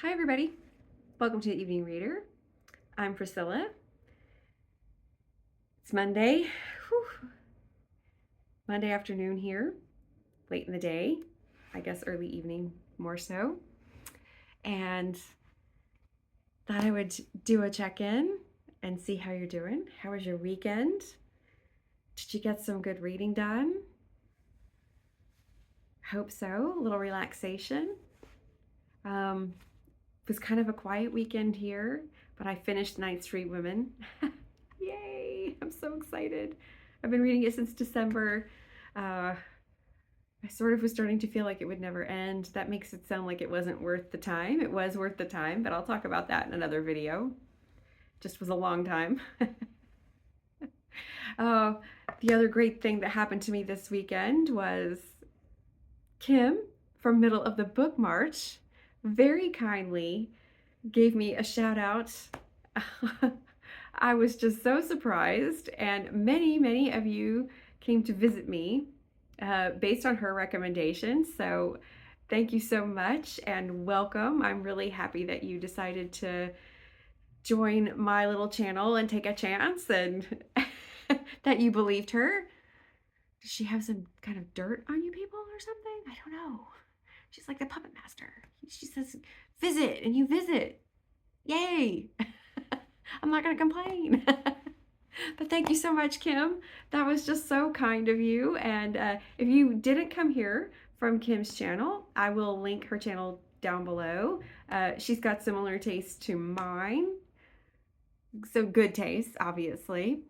Hi everybody, welcome to the Evening Reader. I'm Priscilla. It's Monday, Monday afternoon here, late in the day, I guess early evening more so. And thought I would do a check-in and see how you're doing. How was your weekend? Did you get some good reading done? Hope so, a little relaxation. It was kind of a quiet weekend here, but I finished Ninth Street Women. Yay! I'm so excited. I've been reading it since December. I sort of was starting to feel like it would never end. That makes it sound like it wasn't worth the time. It was worth the time, but I'll talk about that in another video. Just was a long time. The other great thing that happened to me this weekend was Kim from Middle of the Book March very kindly gave me a shout out. I was just so surprised, and many of you came to visit me based on her recommendation. So thank you so much and welcome. I'm really happy that you decided to join my little channel and take a chance and that you believed her. Does she have some kind of dirt on you people or something? I don't know. She's like the puppet master. She says, visit, and you visit. Yay! I'm not going to complain. But thank you so much, Kim. That was just so kind of you. And if you didn't come here from Kim's channel, I will link her channel down below. She's got similar tastes to mine. So good taste, obviously.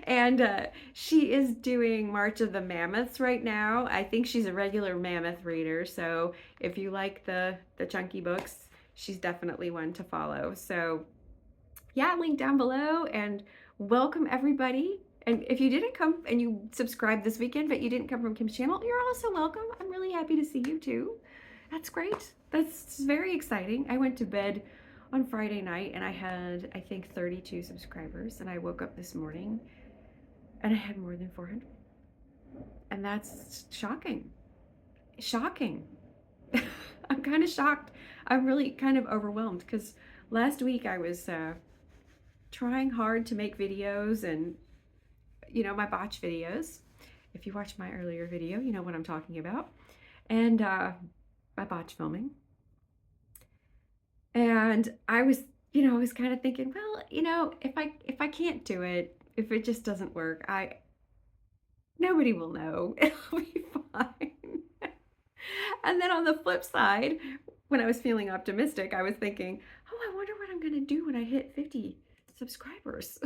And she is doing March of the Mammoths right now. I think she's a regular Mammoth reader. So if you like the chunky books, she's definitely one to follow. So yeah, link down below, and welcome everybody. And if you didn't come and you subscribed this weekend, but you didn't come from Kim's channel, you're also welcome. I'm really happy to see you too. That's great. That's very exciting. I went to bed on Friday night and I had, I think, 32 subscribers, and I woke up this morning and I had more than 400. And that's shocking. Shocking. I'm kind of shocked. I'm really kind of overwhelmed because last week I was trying hard to make videos, and my botch videos. If you watched my earlier video, you know what I'm talking about. And my botch filming. And I was kind of thinking, well, if I can't do it, if it just doesn't work, nobody will know. It'll be fine. And then on the flip side, when I was feeling optimistic, I was thinking, oh, I wonder what I'm going to do when I hit 50 subscribers.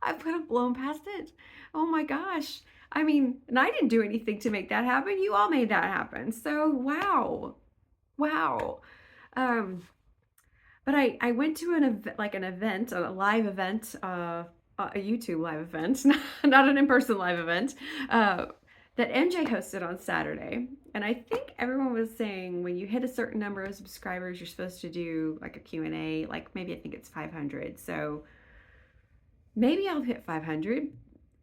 I've kind of blown past it. Oh my gosh. I mean, and I didn't do anything to make that happen. You all made that happen. So, wow. Wow. But I went to an event, a live event, a YouTube live event, not an in-person live event, that MJ hosted on Saturday. And I think everyone was saying when you hit a certain number of subscribers, you're supposed to do like a Q&A, like maybe I think it's 500. So maybe I'll hit 500.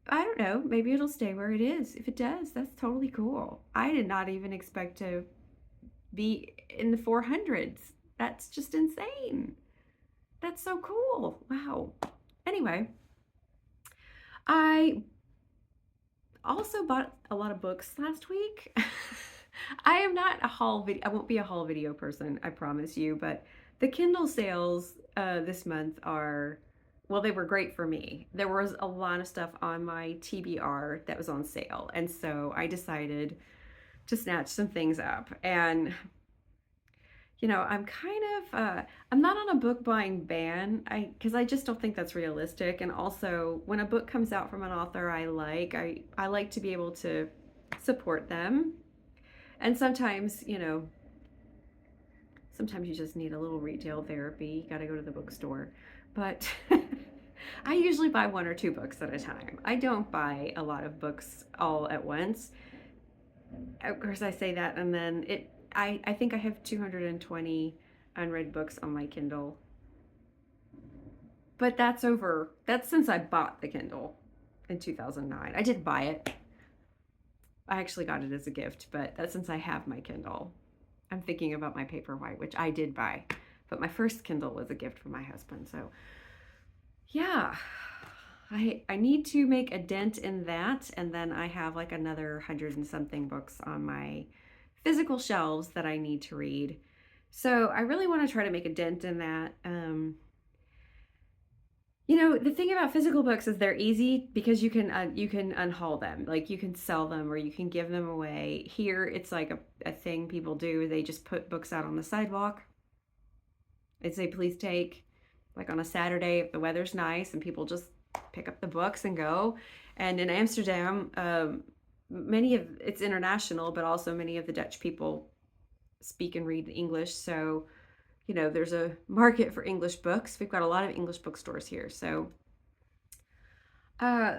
I don't know. Maybe it'll stay where it is. If it does, that's totally cool. I did not even expect to be in the 400s. That's just insane. That's so cool. Wow. Anyway, I also bought a lot of books last week. I am not a haul video. I won't be a haul video person, I promise you, but the Kindle sales this month are, well, they were great for me. There was a lot of stuff on my TBR that was on sale, and so I decided to snatch some things up. And I'm kind of, I'm not on a book buying ban, because I just don't think that's realistic. And also, when a book comes out from an author I like to be able to support them. And sometimes, sometimes you just need a little retail therapy. You got to go to the bookstore. But I usually buy one or two books at a time. I don't buy a lot of books all at once. Of course, I say that, and then I think I have 220 unread books on my Kindle. But that's since I bought the Kindle in 2009. I didn't buy it. I actually got it as a gift, but that's since I have my Kindle. I'm thinking about my Paperwhite, which I did buy, but my first Kindle was a gift from my husband. So yeah, I need to make a dent in that, and then I have like another 100 and something books on my physical shelves that I need to read. So I really want to try to make a dent in that. The thing about physical books is they're easy because you can unhaul them, like you can sell them or you can give them away. Here, it's like a thing people do. They just put books out on the sidewalk. They say, please take, like on a Saturday if the weather's nice, and people just pick up the books and go. And in Amsterdam, it's international, but also many of the Dutch people speak and read English. So, there's a market for English books. We've got a lot of English bookstores here. So, uh,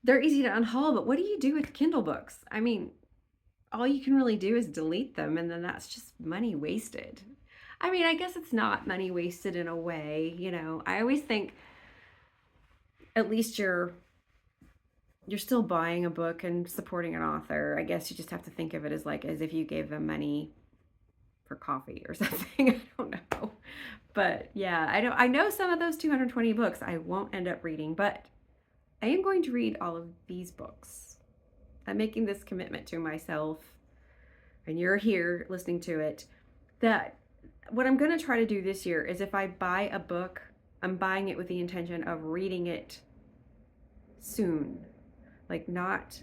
they're easy to unhaul, but what do you do with Kindle books? I mean, all you can really do is delete them, and then that's just money wasted. I mean, I guess it's not money wasted in a way. I always think at least you're still buying a book and supporting an author. I guess you just have to think of it as if you gave them money for coffee or something. I don't know. But yeah, I know some of those 220 books I won't end up reading, but I am going to read all of these books. I'm making this commitment to myself, and you're here listening to it, that what I'm going to try to do this year is if I buy a book, I'm buying it with the intention of reading it soon. Like not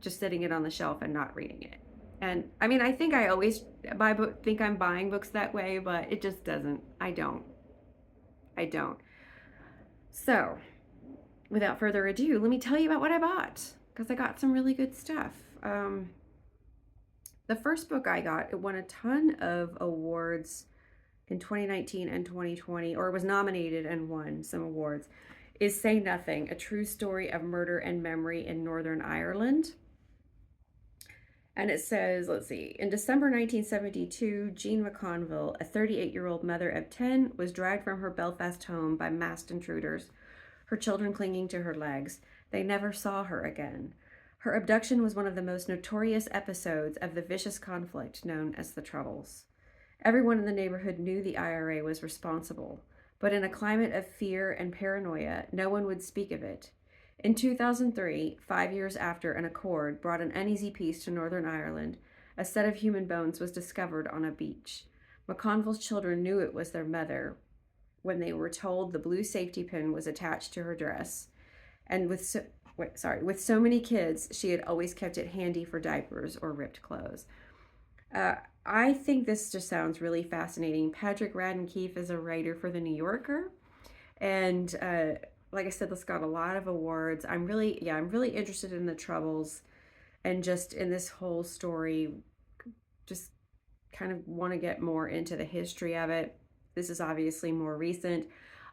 just sitting it on the shelf and not reading it. And I mean, I think I always think I'm buying books that way, but it just doesn't. I don't. So, without further ado, let me tell you about what I bought, because I got some really good stuff. The first book I got, it won a ton of awards in 2019 and 2020, or was nominated and won some awards, is Say Nothing, A True Story of Murder and Memory in Northern Ireland. And it says, let's see, in December 1972, Jean McConville, a 38-year-old mother of 10, was dragged from her Belfast home by masked intruders, her children clinging to her legs. They never saw her again. Her abduction was one of the most notorious episodes of the vicious conflict known as the Troubles. Everyone in the neighborhood knew the IRA was responsible, but in a climate of fear and paranoia, no one would speak of it. In 2003, 5 years after an accord brought an uneasy peace to Northern Ireland, a set of human bones was discovered on a beach. McConville's children knew it was their mother when they were told the blue safety pin was attached to her dress. And with so many kids, she had always kept it handy for diapers or ripped clothes. I think this just sounds really fascinating. Patrick Radden Keefe is a writer for The New Yorker, and like I said, this got a lot of awards. I'm really interested in the Troubles, and just in this whole story, just kind of want to get more into the history of it. This is obviously more recent.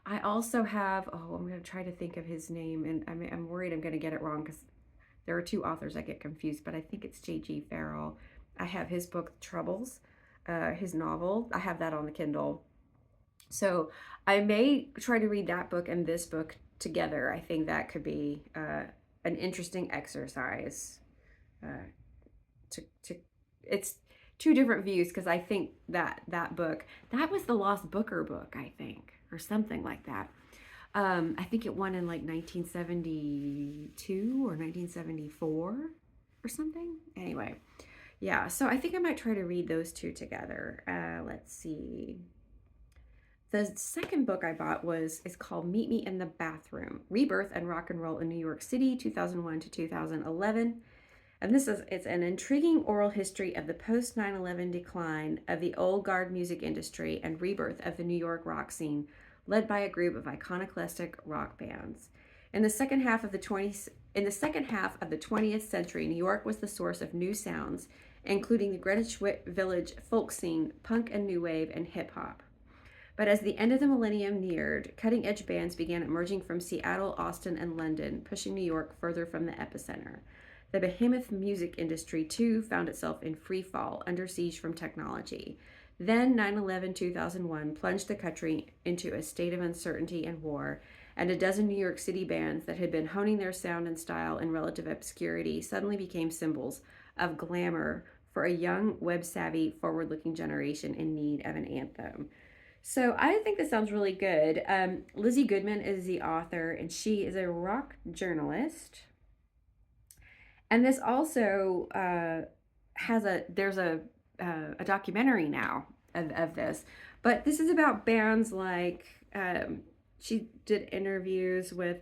I also have, I'm going to try to think of his name, and I'm worried I'm going to get it wrong because there are two authors I get confused, but I think it's J.G. Farrell. I have his book, Troubles, his novel. I have that on the Kindle. So I may try to read that book and this book together. I think that could be an interesting exercise. It's two different views, because I think that book, that was the Lost Booker book, I think, or something like that. I think it won in like 1972 or 1974 or something. Anyway. Yeah, so I think I might try to read those two together. Let's see. The second book I bought is called Meet Me in the Bathroom, Rebirth and Rock and Roll in New York City, 2001 to 2011. And it's an intriguing oral history of the post 9/11 decline of the old guard music industry and rebirth of the New York rock scene, led by a group of iconoclastic rock bands. In the second half of the 20th century, New York was the source of new sounds, including the Greenwich Village folk scene, punk and new wave, and hip hop. But as the end of the millennium neared, cutting-edge bands began emerging from Seattle, Austin, and London, pushing New York further from the epicenter. The behemoth music industry, too, found itself in free fall, under siege from technology. Then 9/11-2001 plunged the country into a state of uncertainty and war, and a dozen New York City bands that had been honing their sound and style in relative obscurity suddenly became symbols of glamour, for a young, web-savvy, forward-looking generation in need of an anthem. So I think this sounds really good. Lizzie Goodman is the author, and she is a rock journalist. And this also has a documentary now of this, but this is about bands like she did interviews with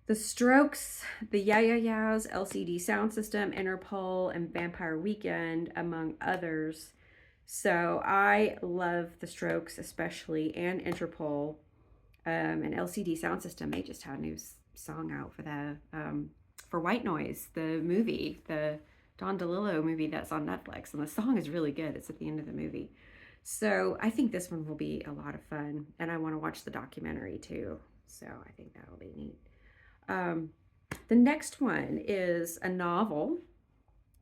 the Strokes, the Yeah Yeah Yeahs, LCD Sound System, Interpol, and Vampire Weekend, among others. So I love the Strokes especially, and Interpol, and LCD Sound System. They just had a new song out for the for White Noise, the movie, the Don DeLillo movie that's on Netflix, and the song is really good. It's at the end of the movie. So I think this one will be a lot of fun, and I want to watch the documentary too. So I think that'll be neat. Um, the next one is a novel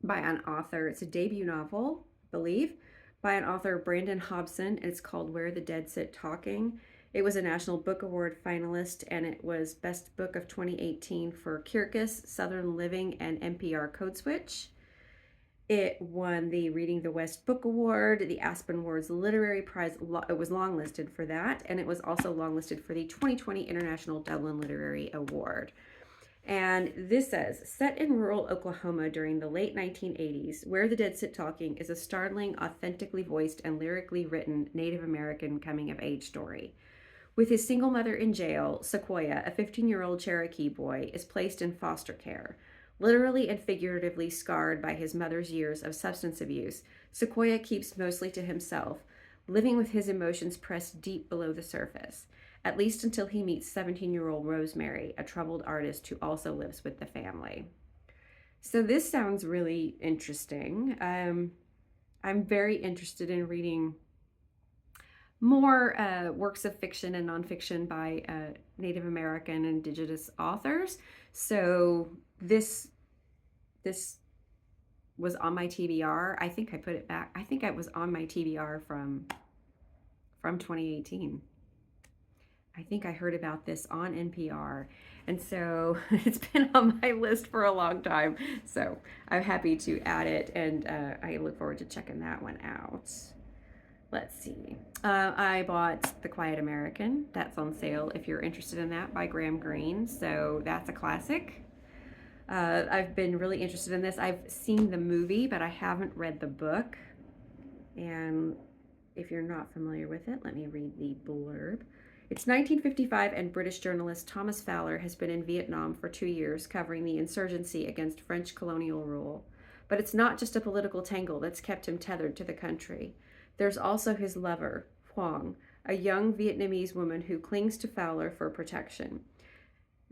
by an author. It's a debut novel, I believe, by an author, Brandon Hobson. It's called Where the Dead Sit Talking. It was a National Book Award finalist, and it was Best Book of 2018 for Kirkus, Southern Living, and NPR Code Switch. It won the Reading the West Book Award, the Aspen Awards Literary Prize. It was longlisted for that, and it was also longlisted for the 2020 International Dublin Literary Award. And this says, set in rural Oklahoma during the late 1980s, Where the Dead Sit Talking is a startling, authentically voiced, and lyrically written Native American coming-of-age story. With his single mother in jail, Sequoia, a 15-year-old Cherokee boy, is placed in foster care. Literally and figuratively scarred by his mother's years of substance abuse, Sequoia keeps mostly to himself, living with his emotions pressed deep below the surface, at least until he meets 17-year-old Rosemary, a troubled artist who also lives with the family. So this sounds really interesting. I'm very interested in reading more works of fiction and nonfiction by Native American and Indigenous authors. So this was on my TBR. I think I put it back. I think it was on my TBR from 2018. I think I heard about this on NPR. And so it's been on my list for a long time. So I'm happy to add it, and I look forward to checking that one out. Let's see. I bought The Quiet American. That's on sale if you're interested in that, by Graham Greene. So that's a classic. I've been really interested in this. I've seen the movie, but I haven't read the book. And if you're not familiar with it, let me read the blurb. It's 1955, and British journalist Thomas Fowler has been in Vietnam for 2 years, covering the insurgency against French colonial rule. But it's not just a political tangle that's kept him tethered to the country. There's also his lover, Huong, a young Vietnamese woman who clings to Fowler for protection.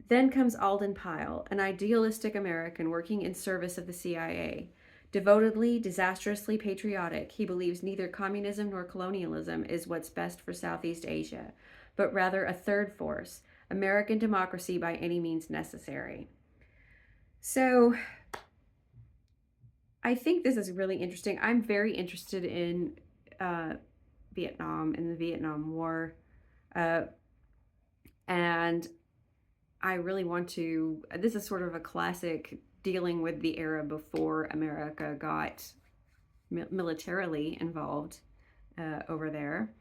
Then comes Alden Pyle, an idealistic American working in service of the CIA. Devotedly, disastrously patriotic, he believes neither communism nor colonialism is what's best for Southeast Asia, but rather a third force, American democracy by any means necessary. So I think this is really interesting. I'm very interested in Vietnam and the Vietnam War. And I really want to, this is sort of a classic dealing with the era before America got militarily involved over there.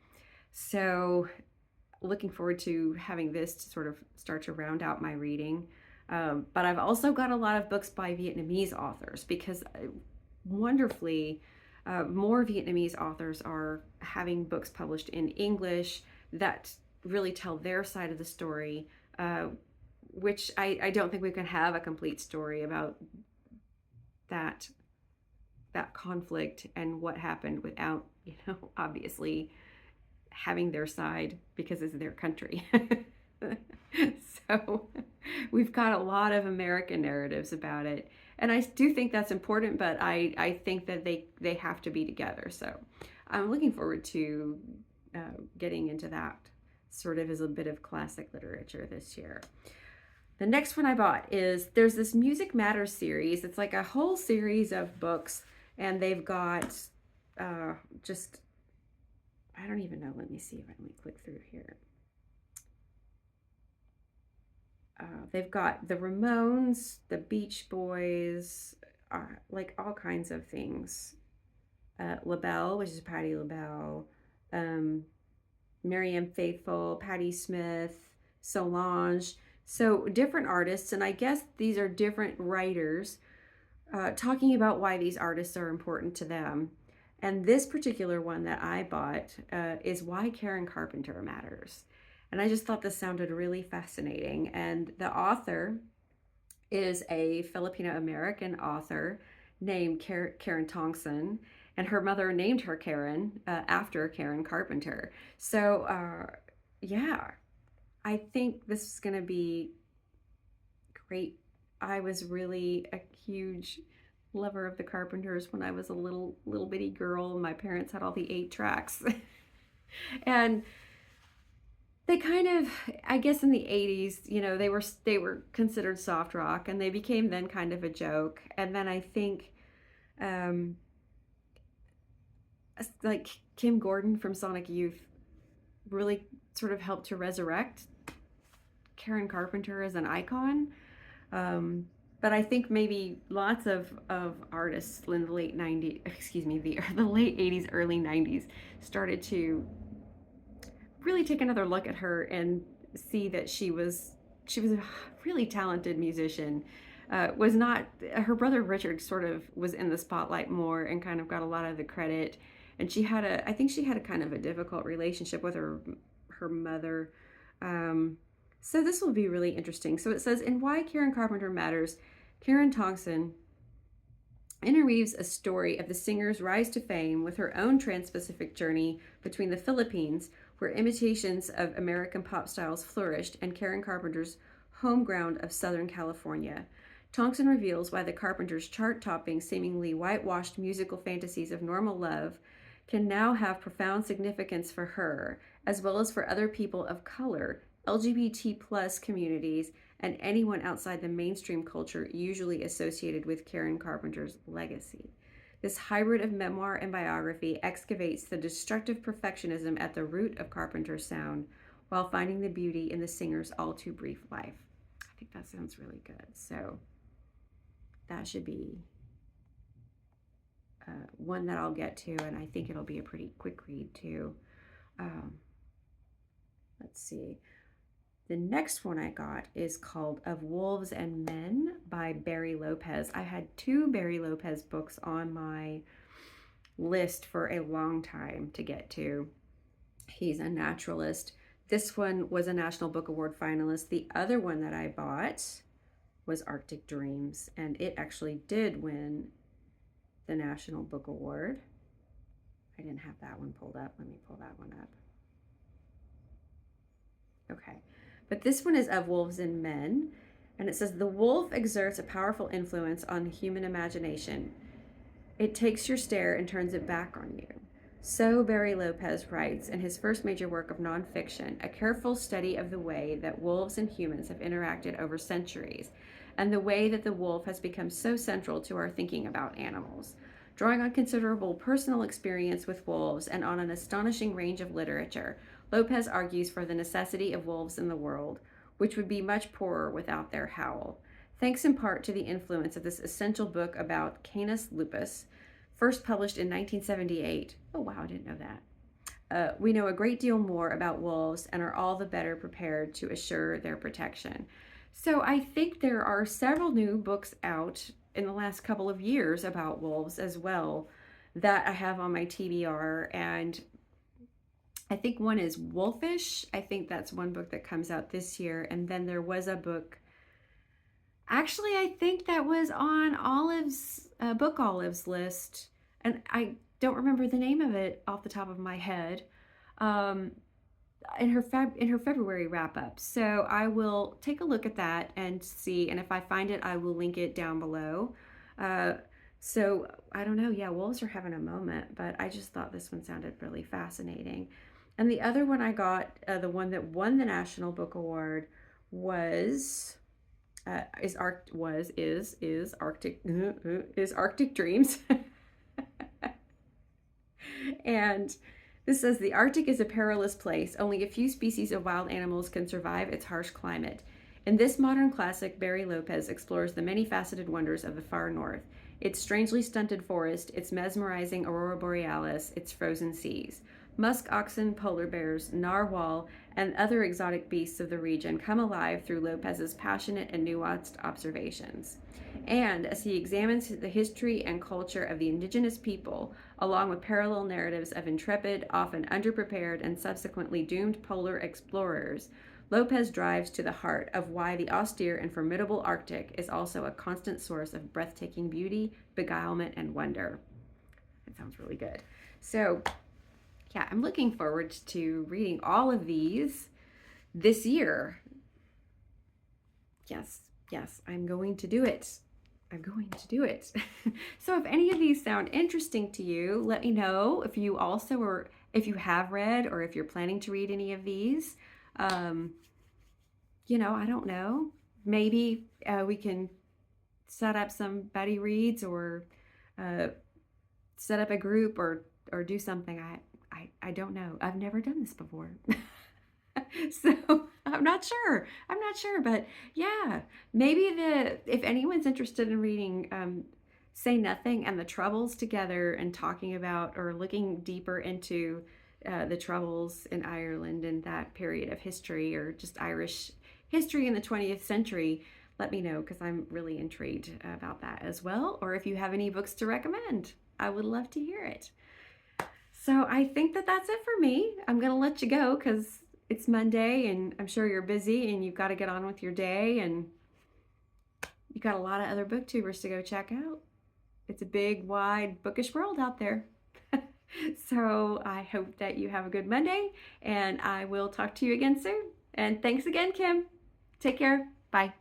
So looking forward to having this to sort of start to round out my reading. But I've also got a lot of books by Vietnamese authors, because wonderfully, more Vietnamese authors are having books published in English that really tell their side of the story, which I don't think we can have a complete story about that conflict and what happened without, obviously having their side, because it's their country. So we've got a lot of American narratives about it. And I do think that's important, but I think that they have to be together. So I'm looking forward to getting into that sort of as a bit of classic literature this year. The next one I bought is, there's this Music Matters series. It's like a whole series of books, and they've got just, I don't even know. Let me see if I can click through here. They've got the Ramones, the Beach Boys, like all kinds of things. LaBelle, which is Patti LaBelle, um, Miriam Faithfull, Patti Smith, Solange. So different artists, and I guess these are different writers talking about why these artists are important to them. And this particular one that I bought is Why Karen Carpenter Matters. And I just thought this sounded really fascinating. And the author is a Filipino American author named Karen Tongson, and her mother named her Karen after Karen Carpenter. So, yeah, I think this is going to be great. I was really a huge lover of the Carpenters when I was a little bitty girl. My parents had all the 8 tracks, and they kind of, I guess in the 80s, they were considered soft rock, and they became then kind of a joke. And then I think um like Kim Gordon from Sonic Youth really sort of helped to resurrect Karen Carpenter as an icon. But I think maybe lots of artists in the late 90s, excuse me, the late 80s, early 90s started to really take another look at her and see that she was a really talented musician. Was not Her brother Richard sort of was in the spotlight more and kind of got a lot of the credit. And I think she had a kind of a difficult relationship with her mother. So this will be really interesting. So it says, in Why Karen Carpenter Matters, Karen Tongson interweaves a story of the singer's rise to fame with her own trans-Pacific journey between the Philippines, where imitations of American pop styles flourished, and Karen Carpenter's home ground of Southern California. Tongson reveals why the Carpenters' chart-topping, seemingly whitewashed musical fantasies of normal love can now have profound significance for her, as well as for other people of color, LGBT plus communities, and anyone outside the mainstream culture usually associated with Karen Carpenter's legacy. This hybrid of memoir and biography excavates the destructive perfectionism at the root of Carpenter's sound while finding the beauty in the singer's all too brief life. I think that sounds really good. So that should be one that I'll get to, and I think it'll be a pretty quick read too. Let's see. The next one I got is called Of Wolves and Men by Barry Lopez. I had 2 Barry Lopez books on my list for a long time to get to. He's a naturalist. This one was a National Book Award finalist. The other one that I bought was Arctic Dreams, and it actually did win the National Book Award. I didn't have that one pulled up. Let me pull that one up. Okay. But this one is Of Wolves and Men, and it says, the wolf exerts a powerful influence on human imagination. It takes your stare and turns it back on you. So Barry Lopez writes in his first major work of nonfiction, a careful study of the way that wolves and humans have interacted over centuries, and the way that the wolf has become so central to our thinking about animals. Drawing on considerable personal experience with wolves and on an astonishing range of literature, Lopez argues for the necessity of wolves in the world, which would be much poorer without their howl. Thanks in part to the influence of this essential book about Canis lupus, first published in 1978. Oh wow, I didn't know that. We know a great deal more about wolves and are all the better prepared to assure their protection. So I think there are several new books out in the last couple of years about wolves as well that I have on my TBR, and I think one is Wolfish. I think that's one book that comes out this year. And then there was a book, actually, I think that was on Book Olive's list. And I don't remember the name of it off the top of my head. In her February wrap up. So I will take a look at that and see. And if I find it, I will link it down below. So I don't know. Yeah, wolves are having a moment, but I just thought this one sounded really fascinating. And the other one I got, the one that won the National Book Award, is Arctic Dreams. And this says, the Arctic is a perilous place. Only a few species of wild animals can survive its harsh climate. In this modern classic, Barry Lopez explores the many-faceted wonders of the far north. its strangely stunted forest, its mesmerizing aurora borealis, its frozen seas. Musk oxen, polar bears, narwhal, and other exotic beasts of the region come alive through Lopez's passionate and nuanced observations. And as he examines the history and culture of the indigenous people, along with parallel narratives of intrepid, often underprepared, and subsequently doomed polar explorers, Lopez drives to the heart of why the austere and formidable Arctic is also a constant source of breathtaking beauty, beguilement, and wonder. That sounds really good. So, yeah, I'm looking forward to reading all of these this year. Yes, I'm going to do it. I'm going to do it. So if any of these sound interesting to you, let me know if you also, or if you have read, or if you're planning to read any of these. Um, I don't know. Maybe we can set up some buddy reads, or uh, set up a group, or do something. I don't know. I've never done this before. So I'm not sure. But yeah, maybe if anyone's interested in reading Say Nothing and the Troubles together, and talking about or looking deeper into the Troubles in Ireland and that period of history, or just Irish history in the 20th century, let me know, because I'm really intrigued about that as well. Or if you have any books to recommend, I would love to hear it. So I think that's it for me. I'm going to let you go because it's Monday and I'm sure you're busy and you've got to get on with your day, and you've got a lot of other booktubers to go check out. It's a big, wide, bookish world out there. So I hope that you have a good Monday, and I will talk to you again soon. And thanks again, Kim. Take care. Bye.